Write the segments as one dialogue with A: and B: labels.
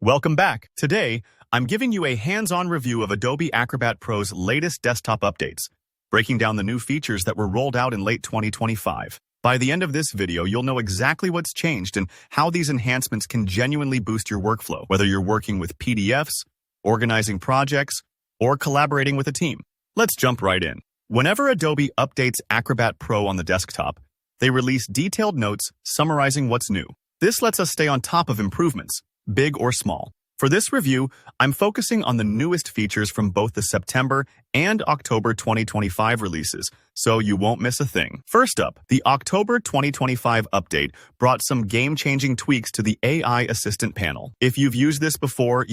A: Welcome back. Today, I'm giving you a hands-on review of Adobe Acrobat Pro's latest desktop updates, breaking down the new features that were rolled out in late 2025. By the end of this video, you'll know exactly what's changed and how these enhancements can genuinely boost your workflow, whether you're working with PDFs, organizing projects, or collaborating with a team. Let's jump right in. Whenever Adobe updates Acrobat Pro on the desktop, they release detailed notes summarizing what's new. This lets us stay on top of improvements, big or small. For this review, I'm focusing on the newest features from both the September and October 2025 releases, so you won't miss a thing. First up, the October 2025 update brought some game-changing tweaks to the AI Assistant panel. If you've used this before,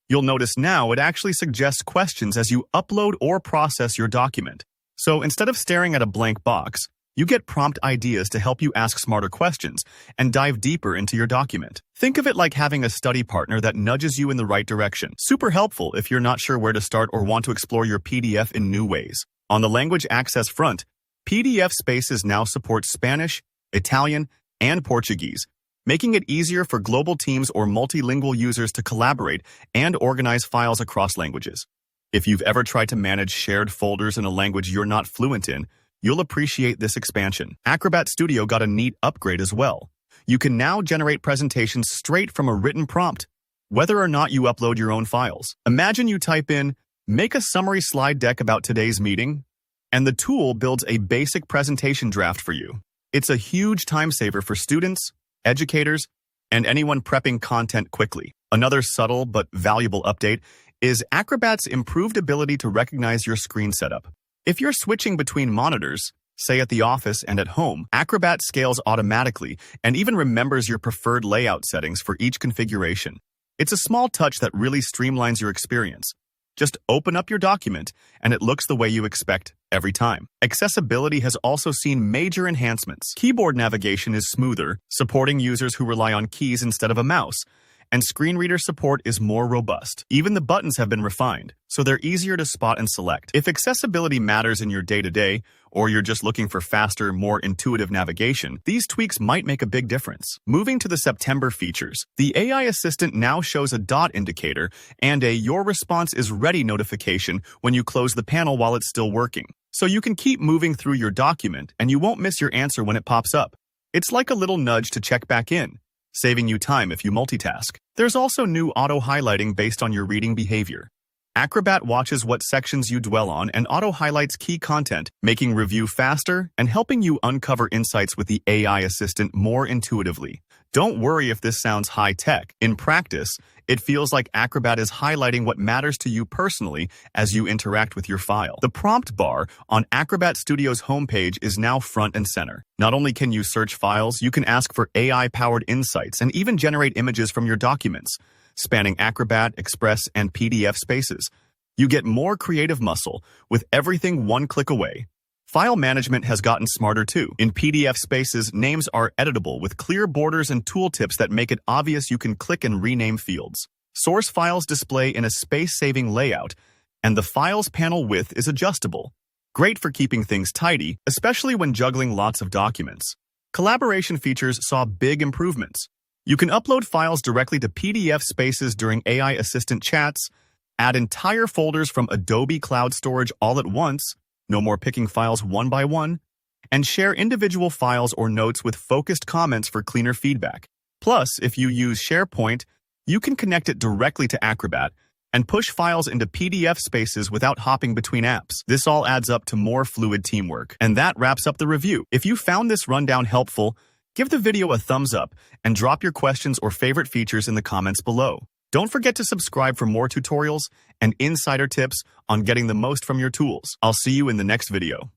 A: you'll notice now it actually suggests questions as you upload or process your document. So instead of staring at a blank box, you get prompt ideas to help you ask smarter questions and dive deeper into your document. Think of it like having a study partner that nudges you in the right direction. Super helpful if you're not sure where to start or want to explore your PDF in new ways. On the language access front, PDF Spaces now support Spanish, Italian, and Portuguese, making it easier for global teams or multilingual users to collaborate and organize files across languages. If you've ever tried to manage shared folders in a language you're not fluent in, you'll appreciate this expansion. Acrobat Studio got a neat upgrade as well. You can now generate presentations straight from a written prompt, whether or not you upload your own files. Imagine you type in, "Make a summary slide deck about today's meeting," and the tool builds a basic presentation draft for you. It's a huge time saver for students, educators, and anyone prepping content quickly. Another subtle but valuable update is Acrobat's improved ability to recognize your screen setup. If you're switching between monitors, say at the office and at home, Acrobat scales automatically and even remembers your preferred layout settings for each configuration. It's a small touch that really streamlines your experience. Just open up your document and it looks the way you expect every time. Accessibility has also seen major enhancements. Keyboard navigation is smoother, supporting users who rely on keys instead of a mouse, and screen reader support is more robust. Even the buttons have been refined, so they're easier to spot and select. If accessibility matters in your day-to-day, or you're just looking for faster, more intuitive navigation, these tweaks might make a big difference. Moving to the September features, the AI Assistant now shows a dot indicator and a "Your response is ready" notification when you close the panel while it's still working. So you can keep moving through your document and you won't miss your answer when it pops up. It's like a little nudge to check back in, saving you time if you multitask. There's also new auto-highlighting based on your reading behavior. Acrobat watches what sections you dwell on and auto-highlights key content, making review faster and helping you uncover insights with the AI Assistant more intuitively. Don't worry if this sounds high-tech. In practice, it feels like Acrobat is highlighting what matters to you personally as you interact with your file. The prompt bar on Acrobat Studio's homepage is now front and center. Not only can you search files, you can ask for AI-powered insights and even generate images from your documents, spanning Acrobat, Express, and PDF Spaces. You get more creative muscle with everything one click away. File management has gotten smarter too. In PDF Spaces, names are editable with clear borders and tooltips that make it obvious you can click and rename fields. Source files display in a space-saving layout, and the files panel width is adjustable. Great for keeping things tidy, especially when juggling lots of documents. Collaboration features saw big improvements. You can upload files directly to PDF Spaces during AI Assistant chats, add entire folders from Adobe Cloud Storage all at once, no more picking files one by one, and share individual files or notes with focused comments for cleaner feedback. Plus, if you use SharePoint, you can connect it directly to Acrobat and push files into PDF Spaces without hopping between apps. This all adds up to more fluid teamwork. And that wraps up the review. If you found this rundown helpful, give the video a thumbs up and drop your questions or favorite features in the comments below. Don't forget to subscribe for more tutorials and insider tips on getting the most from your tools. I'll see you in the next video.